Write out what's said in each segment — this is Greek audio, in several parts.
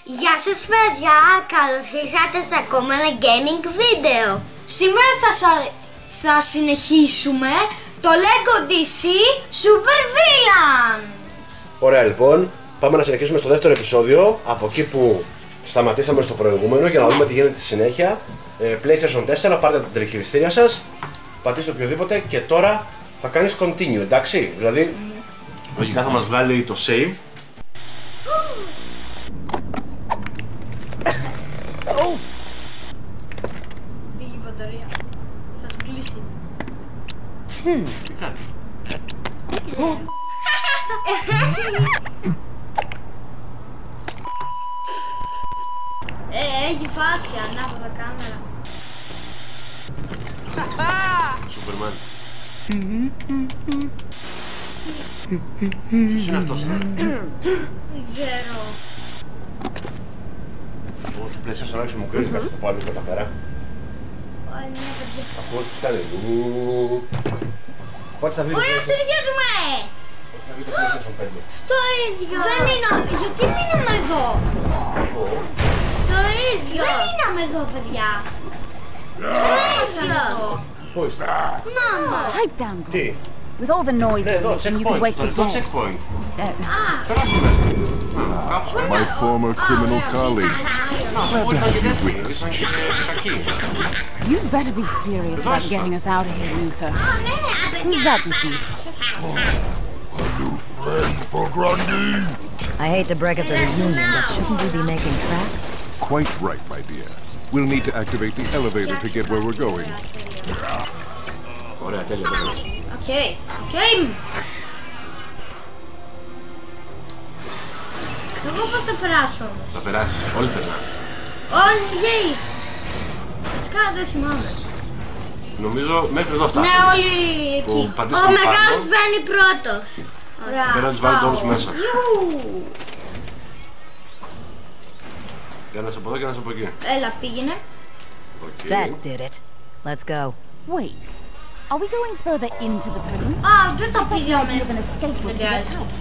Γεια σας παιδιά, καλώς ήρθατε σε ακόμα ένα gaming βίντεο. Σήμερα θα συνεχίσουμε το LEGO DC Super Villains. Ωραία, λοιπόν, πάμε να συνεχίσουμε στο δεύτερο επεισόδιο από εκεί που σταματήσαμε στο προηγούμενο για να δούμε τι γίνεται στη συνέχεια. PlayStation 4, πάρτε τα τηλεχειριστήρια σας, πατήστε οποιοδήποτε και τώρα θα κάνεις continue, εντάξει, δηλαδή λογικά θα μας βγάλει το save. Πήγε η μπαταρία, θα του κλείσει. Τι κάνει? Έχει φάση, ανάποδα κάμερα. Σούπερμαν. Ποιος είναι αυτός? Δεν ξέρω. Το PlayStation άρχισε μου κρίζει κάτι στο πάνω εδώ πέρα. Ναι, παιδιά. Ακούω τι κάνει. Πότε θα βγει το Ωραία, PlayStation? συνεχίζουμε! Πότε θα βγει το PlayStation 5? Στο ίδιο! Δεν μείναμε, γιατί μείναμε εδώ? Στο ίδιο! Δεν μείναμε εδώ, παιδιά! Στο ίδιο! Πού είστε? Μάμα! Pipe down. Τι? With all the noise Ναι, εδώ, pollution, you could checkpoint. wake Το the λεπτό dead. checkpoint. Α! Περάστε μέσα. Κάπου. My former criminal colleague. Πού ήρθαν και τέτοιοι. Ήρθαν και κακοί. You'd better be serious about getting us out of here, Luther. Ναι, Who's that with you? For Grundy. I hate to break up the reunion, but shouldn't we be making tracks? Quite right, my dear. We'll need to activate the elevator to get where we're going. Ωραία, τέλεια. Οκ. Εγώ πώς θα περάσω όμως? Θα περάσεις, όλοι περνάνε. Όλοι γέι! Φυσικά δεν θυμάμαι. Νομίζω μέχρι εδώ Ναι, φτάσαμε. όλοι Που εκεί. Ο πατήσαμε μεγάλος πάνω. μπαίνει πρώτος. Και να τους βάλετε όλους μέσα. Ιου. Και ένας από εδώ και ένας από εκεί. Έλα, πήγαινε. Οκ. That did it. Let's go. Wait, are we going further into the prison? Α, δεν το You πήγαμε. have an escape was to get Guys. out.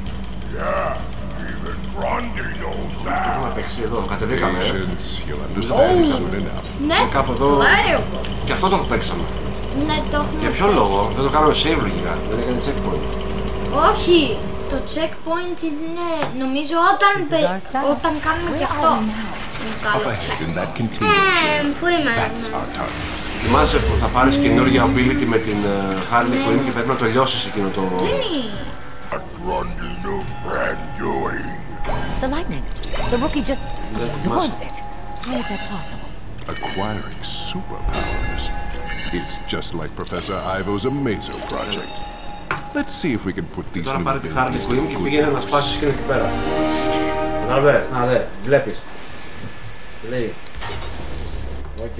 Even Grundy knows Το that. έχουμε παίξει εδώ, κατεβήκαμε. Patience, you'll understand soon enough. Ναι, Κάπου εδώ. λέω. Και αυτό το παίξαμε. Ναι, το έχουμε Για ποιο παίξει. λόγο? Δεν το κάναμε save λογικά. Δεν έκανε checkpoint. Όχι, το checkpoint είναι, νομίζω, όταν κάνουμε και αυτό. Είναι Up καλό ahead check. in that container. Πού είμαστε? That's our target. Θυμάσαι που θα πάρεις καινούργια ability με την Harley Quinn και πρέπει να το λιώσεις εκείνο το... Δεν είναι. What Grundy new friend doing? The lightning. The rookie just absorbed it. How is that possible? Acquiring superpowers. It's just like Professor Ivo's Amazo project. Let's see if we can put these Τώρα new πάρε τη Harley abilities Quinn και into πήγαινε να use. σπάσεις εκείνο εκεί πέρα. Κατάλαβες, να δε, βλέπεις. Λέει. Οκ.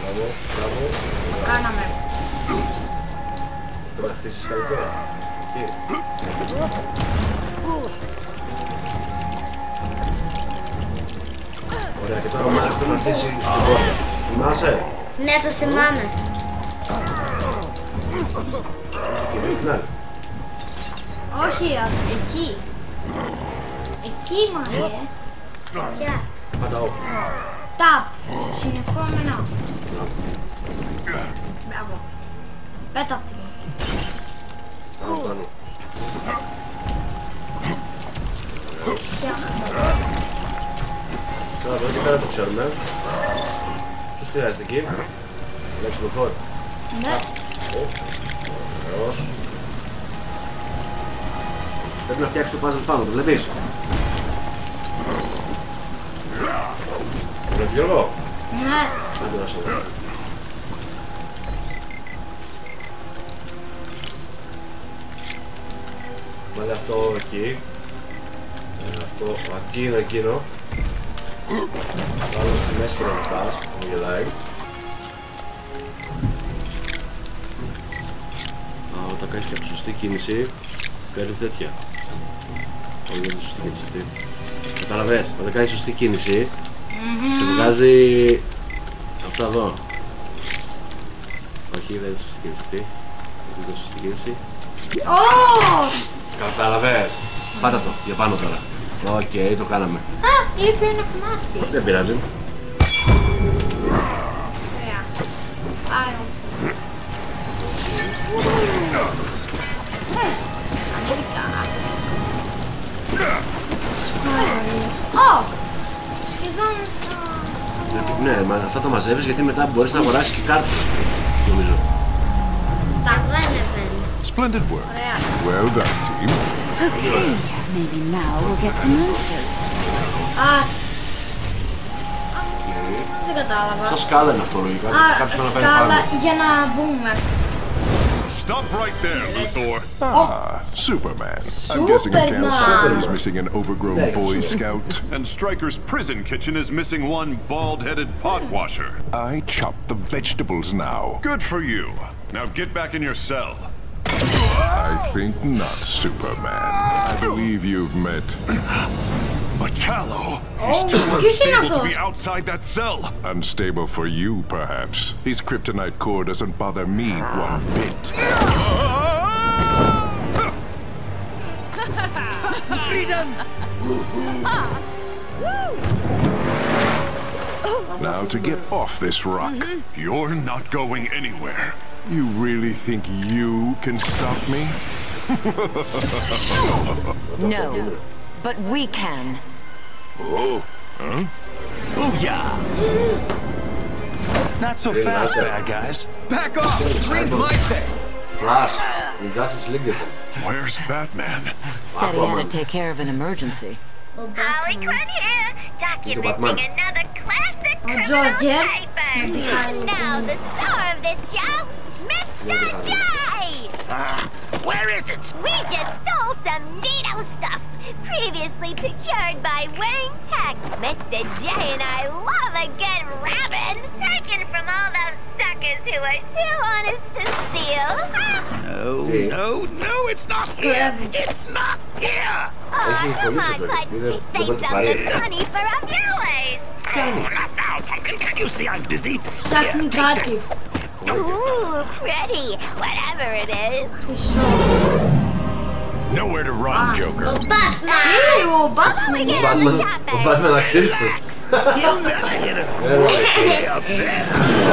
Μπράβο, μπράβο. Το κάναμε. Πρέπει να χτίσεις καλύτερα. Εκεί. Ωραία, και τώρα ο Μάριος πρέπει να χτίσει την πόρτα. Θυμάσαι? Ναι, το θυμάμαι. Και δεις την άλλη. Όχι, εκεί. Εκεί, Μαρία. Ποια? Πάντα όπου. Ταπ. Συνεχόμενο. Μπράβο. Πέτα αυτή. Πάνω, πάνω. Τώρα εδώ και πέρα το ξέρουμε. Ποιος χρειάζεται εκεί? Λέξη το φόρ. Ναι. Ωραίος. Πρέπει να φτιάξεις το puzzle πάνω, το βλέπεις? Το βλέπεις Γιώργο? Ναι. Άντε να σου δω. Βάλε αυτό εκεί. Αυτό, εκεί είναι εκείνο. Βάλω στη μέση και να φτάς, μου γελάει. Όταν κάνεις και σωστή κίνηση, παίρνεις τέτοια. Όχι, δεν είναι σωστή κίνηση αυτή. Καταλαβες, όταν κάνεις σωστή κίνηση, σε βγάζει αυτά εδώ. Όχι, δεν είναι σωστή κίνηση αυτή. Δεν είναι σωστή κίνηση. Ω! Καταλαβες. Πάτα το, για πάνω τώρα. Οκ, το κάναμε. Α, λείπει ένα κομμάτι. Δεν πειράζει. Ωραία. Άρα. Ω! Σχεδόν θα... Ναι, μα αυτά το μαζεύεις γιατί μετά μπορείς να αγοράσεις και κάρτες, νομίζω. Τα γάνευεν. Splendid work. Well done, team. Okay, maybe now we'll get some answers. Α, δεν κατάλαβα. Σαν σκάλα είναι αυτό λογικά. Α, Κάποιος να σκάλα πάνω. για να μπούμε. Stop right there, Luthor. Ah, Superman. I'm guessing accounts Superman. he's missing an overgrown Boy Scout. And Stryker's prison kitchen is missing one bald-headed pot washer. I chopped the vegetables now. Good for you. Now get back in your cell. I think not, Superman. I believe you've met Metallo. He's too ποιος είναι unstable to be αυτός? outside that cell. Unstable for you, perhaps. His kryptonite core doesn't bother me one bit. Freedom! Now to get off this rock. You're not going anywhere. You really think you can stop me? No, but we can. Oh. Huh? Booyah! Not so fast, bad guys. Back off! Green's my thing! Flash, in Justice League. Where's Batman? Said he had to take care of an emergency. Harley Quinn here, documenting another classic Joker. criminal caper. And now the star of this show, Mr. J! Where is it? We just stole some neato stuff, previously procured by Wayne Tech. Mr. J and I love a good rabbit, taken from all those suckers who are too honest to steal. No, it's not here! It's not here! Oh, come on, Clutzy, say something funny for our viewers. Not now, Pumpkin. Can't you see I'm busy? Ψάχνει κάτι. Ooh, pretty, whatever it is. Χρυσό. Nowhere to run, Joker. Είναι ο Batman. Ο Batman αξίριστος.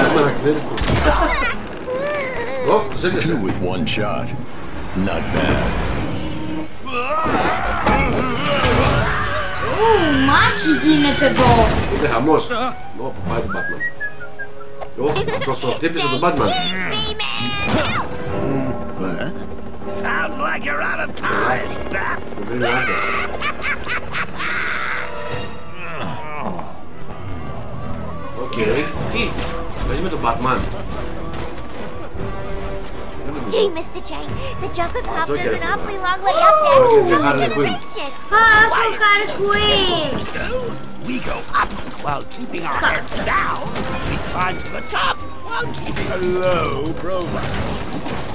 Batman αξίριστος. Ω, τους έπιασε. Two with one shot. Not bad. Μάχη γίνεται εδώ. Είναι χαμός. Ω, που πάει το Batman. Ω, αυτός το χτύπησε τον Batman. Sounds like you're out of time, Bat. Τον Green Lantern. Οκ, τι, παίζει με τον Batman. Gee, Mr. J, the Joker copter's an awfully long way up there. Joker και No Harley Quinn. direction. Αχ, ο Harley Quinn. We go up while keeping our heads down. We climb to the top while keeping a low profile.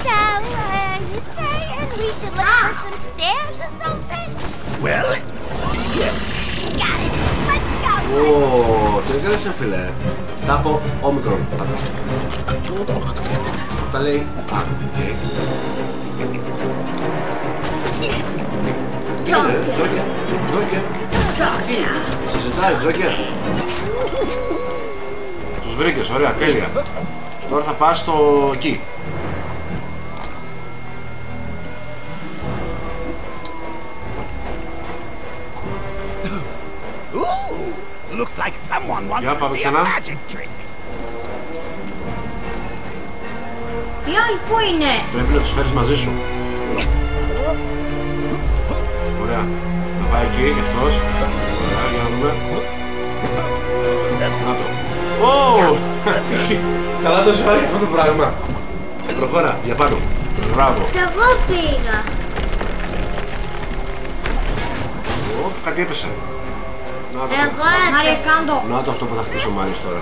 So, you saying we should look for some stairs or something? Well, Got it. Let's go. Ω, τι έκανες φίλε. Τάπω όμικρον. Τα λέει. Α, οκ. Τζόκερ. Τζόκερ. Συζητάει, Τζόκερ. Τους βρήκες, ωραία, τέλεια. Τώρα θα πας στο εκεί. looks like someone wants Yeah, to πάμε see a ξανά. magic trick. Οι άλλοι πού είναι? Πρέπει να τους φέρεις μαζί σου. Ωραία. Να πάει εκεί και αυτός. Ωραία, για να δούμε. Να το. Ω! Καλά το σφάρει αυτό το πράγμα. Προχώρα, για πάνω. Μπράβο. Κι εγώ πήγα. Ω, κάτι έπεσε. Να το. Εγώ έπαιξα. Να το αυτό που θα χτίσω ο Μάριος τώρα.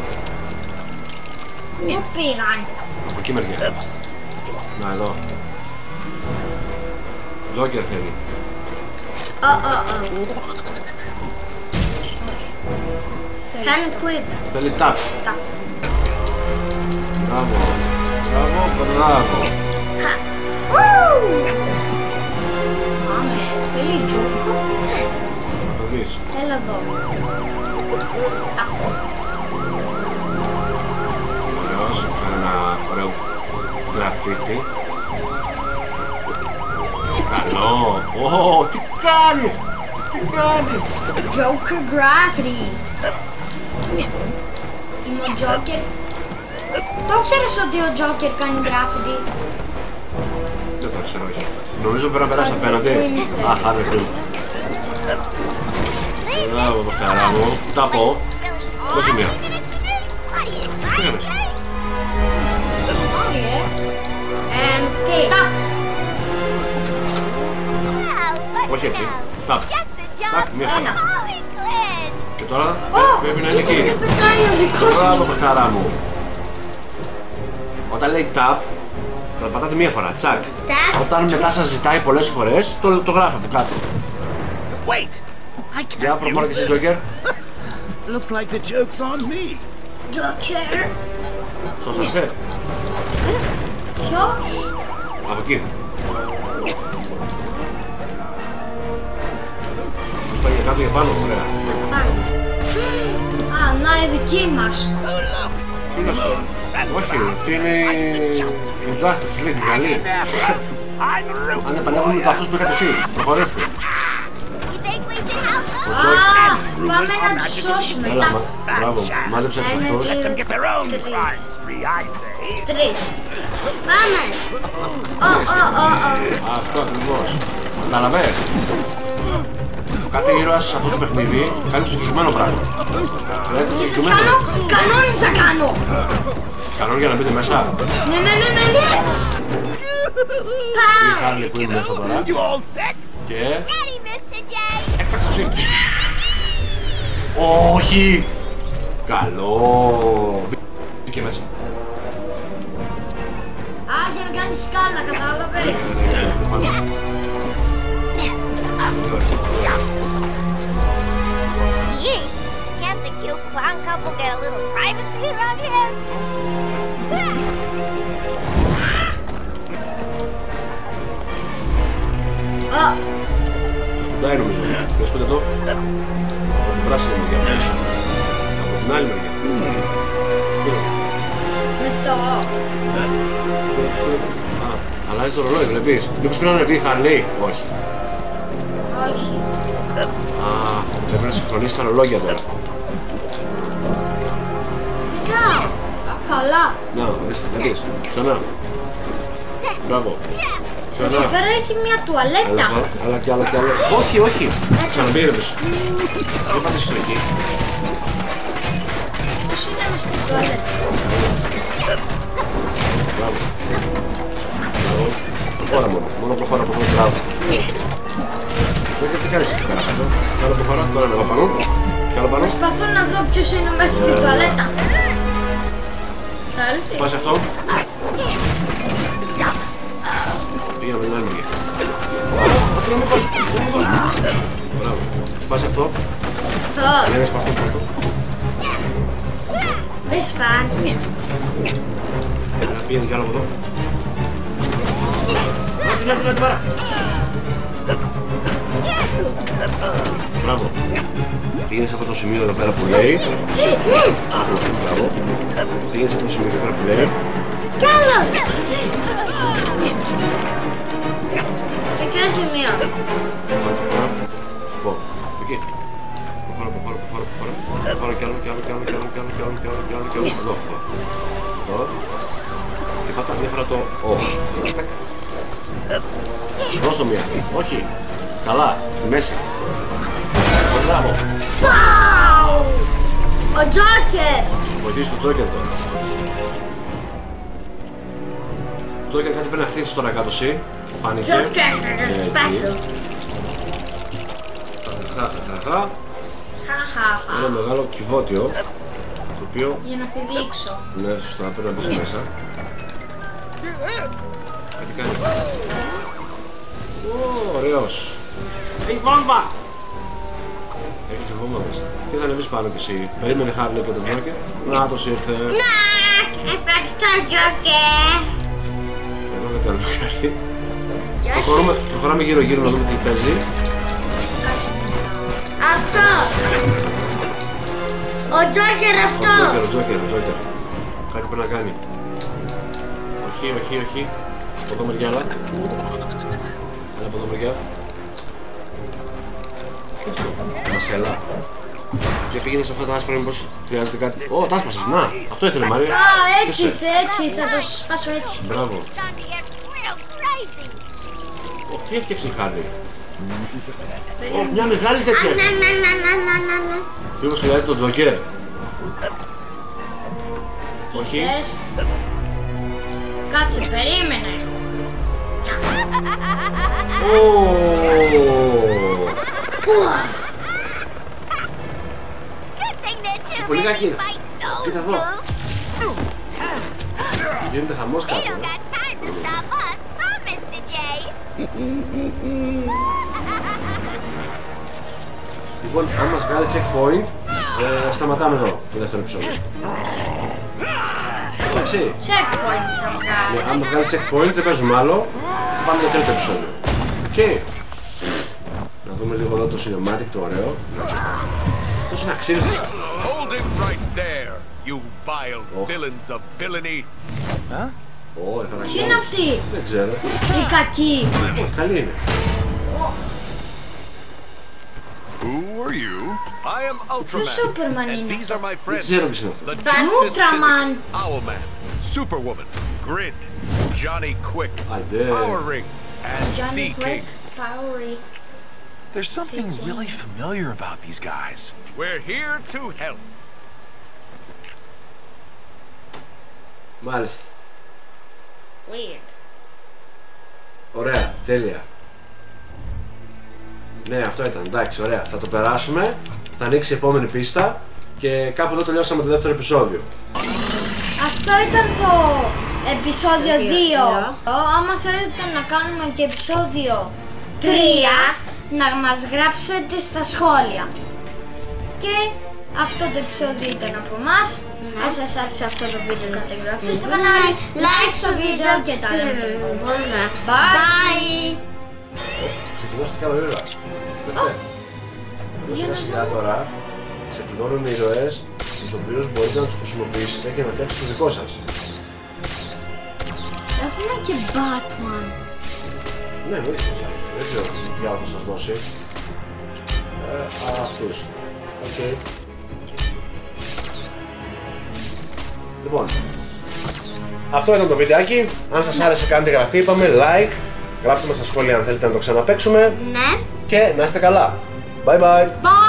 Πού πήγαν? Από εκεί μεριά. Να, εδώ. Τζόκερ θέλει. Κάνει quip. Θέλει τάπ. Μπράβο. Μπράβο, μπράβο. Πάμε. Τζόκο. Θα το δεις. Έλα εδώ. Ωραίος, ένα ωραίο γραφίτι. Καλό. Ω, τι κάνεις! Τι κάνεις! Joker Graffiti. Είμαι ο Joker. Το ξέρεις ότι ο Joker κάνει graffiti? Δεν το ξέρω, όχι. Νομίζω πρέπει να περάσει απέναντι. Αχ, άντε πριν. Μπράβο το χαρά μου. Τα πω. Όχι μία. Τι κάνεις? Τι? Ταπ. Όχι έτσι. Ταπ. Ταπ, μία φορά. Και τώρα πρέπει να είναι εκεί. Και πετάει ο δικός μου. Μπράβο το χαρά μου. Όταν λέει tap, θα το πατάτε μία φορά. Τσακ. Όταν μετά σας ζητάει πολλές φορές, το γράφει από κάτω. Wait! I Για can't προχώρα use και εσύ, this. Joker. Looks like the joke's on me. Joker. Σώσαστε. Ποιο? Από εκεί. Πώς πάει για κάτω για πάνω, ωραία. Α, να είναι δική μας. Τι είναι αυτό? Όχι, αυτή είναι η Justice League, η καλή. I'm Αν επανέλθουμε με το αυτούς που είχατε εσύ, προχωρήστε. Πάμε να τους σώσουμε. Έλα, μπράβο, μάζεψε τους αυτούς. Let them get their own crimes free, I say. 3. Πάμε. Αυτό ακριβώς. Καταλαβες. Ο κάθε ήρωας σε αυτό το παιχνίδι κάνει το συγκεκριμένο πράγμα. Χρειάζεται Τι συγκεκριμένο. κάνω? Κανόνι θα κάνω. Κανόν για να μπείτε μέσα. Ναι. Η Harley που είναι μέσα τώρα. You all set? Και... Ready, Mr. J. Έφταξε αυτή. Όχι! Καλό! Μπήκε μέσα. Α, για να κάνεις σκάλα, κατάλαβες. Yeesh. Can't the cute clown couple get a little privacy around here? Α, Σκουντάει νομίζω. Βρίσκονται εδώ. Από την πράσινη μεριά πίσω. Από την άλλη μεριά. με το. Α, αλλάζει το ρολόι, βλέπεις. Μήπως πρέπει να ανεβεί η Harley. Όχι. Όχι. Α, πρέπει να συγχρονίσει τα ρολόγια τώρα. Πηδάω. Καλά. Να, ορίστε, βλέπεις. Ξανά. Μπράβο. Εκεί Ξανά. πέρα έχει μια τουαλέτα. Άλλα κι άλλο. Όχι, όχι. Ξαναμπήρε πίσω. Δεν πάτε στο εκεί. Πώς είναι μες στην τουαλέτα? Μπράβο. Προχώρα μόνο προχώρα από εδώ, μπράβο. Τι κάνεις εκεί πέρα κάτω? Κι άλλο προχώρα, τώρα είναι εδώ πάνω. Κι άλλο πάνω. Προσπαθώ να δω ποιος είναι μέσα στην τουαλέτα. Θέλετε? Πας αυτό. Πήγαμε την άλλη μεριά. Όχι, να μην πας. Μπράβο. Πας αυτό. Αυτό. Λένε σπαθός πρώτο. Δεν σπάνει. Πήγαινε κι άλλο από εδώ. Την παρά. Μπράβο. Πήγαινε σε αυτό το σημείο εδώ πέρα που λέει. Μπράβο. Πήγαινε σε αυτό το σημείο εδώ πέρα που λέει. Κι άλλος. Σε ποιο σημείο? Σου πω. Εκεί. Προχώρα. Προχώρα κι άλλο. Εδώ. Εδώ. Και πατά μια φορά το O. Δώσ' το μία. Όχι. Καλά. Στη μέση. Μπράβο. Πάου! Ο Τζόκερ. Βοηθήσει τον Τζόκερ τώρα. Τζόκερ κάτι πρέπει να χτίσεις τώρα κάτω εσύ. Φάνηκε. Τζόκερ θα το σπάσω. Χαχαχαχα. Χαχαχα. Ένα μεγάλο κυβότιο. Το οποίο... Για να πηδήξω. Ναι, σωστά, πρέπει να μπεις μέσα. Τι κάνει. Ωραίος. Έχει βόμβα! Έχεις βόμβα μέσα. Και θα ανεβείς πάνω κι εσύ. Περίμενε Harley και τον Τζόκερ. Νάτος ήρθε. Νακ! Ευχαριστώ Τζόκερ. Εδώ δεν κάνουμε κάτι. Προχωράμε γύρω γύρω να δούμε τι παίζει. Αυτό. Ο Τζόκερ αυτό. Ο Τζόκερ. Κάτι πρέπει να κάνει. Όχι. Από εδώ μεριά, αλλά. Από εδώ μεριά. Μασέλα. Και πήγαινε σε αυτά τα άσπρα, μήπως χρειάζεται κάτι. Ω, τα άσπασες, να! Αυτό ήθελε Μάριο. Α, έτσι, θα το σπάσω έτσι. Μπράβο. Τι έφτιαξε η Χάρλι. Μια μεγάλη τέτοια. Μήπως χρειάζεται τον Τζόκερ. Όχι. Κάτσε, περίμενε. Πολύ κακή. Κοίτα εδώ. Γίνεται χαμός κάτω. Λοιπόν, αν μας βγάλει checkpoint, σταματάμε εδώ το δεύτερο επεισόδιο. Εντάξει. Checkpoint θα βγάλει. Αν μας βγάλει checkpoint δεν παίζουμε άλλο. Πάμε το τρίτο επεισόδιο. Οκ. Να δούμε λίγο εδώ το cinematic, το ωραίο. Αυτός είναι αξίριστος. Hold it right there, you vile villains of villainy. Ποιοι είναι αυτοί? Δεν ξέρω. Οι κακοί. Όχι, καλή είναι. Who are you? I am Ultraman. Ποιος Σούπερμαν And είναι these are my Δεν friends. ξέρω ποιος είναι αυτό. The Ultraman. Owlman, Superwoman, Grid, Johnny Quick, Άντε. Power Ring, and Johnny Sea King. Quick, Power. There's something really familiar about these guys. We're here to help. Μάλιστα. Weird. Ωραία, τέλεια. Ναι, αυτό ήταν. Εντάξει, ωραία. Θα το περάσουμε. Θα ανοίξει η επόμενη πίστα. Και κάπου εδώ τελειώσαμε το δεύτερο επεισόδιο. Αυτό ήταν το επεισόδιο 2. Άμα θέλετε να κάνουμε και επεισόδιο 3, να μας γράψετε στα σχόλια. Και αυτό το επεισόδιο ήταν από εμάς. Αν σας άρεσε αυτό το βίντεο, κάντε εγγραφή στο κανάλι, like στο βίντεο και τα λέμε το επόμενο. Bye! Ξεκινώστε καλά γρήγορα. Σιγά σιγά τώρα ξεκλειδώνουν οι ηρωές τους οποίους μπορείτε να τους χρησιμοποιήσετε και να φτιάξετε το δικό σας. Έχουμε και Batman. Ναι, βοήθησε θα έχει. Δεν ξέρω τι άλλο θα σας δώσει. Αυτούς. Οκ. Λοιπόν, αυτό ήταν το βιντεάκι. Αν σας άρεσε κάντε εγγραφή, είπαμε, like. Γράψτε μας στα σχόλια αν θέλετε να το ξαναπαίξουμε. Ναι. Και να είστε καλά. Bye bye. Bye!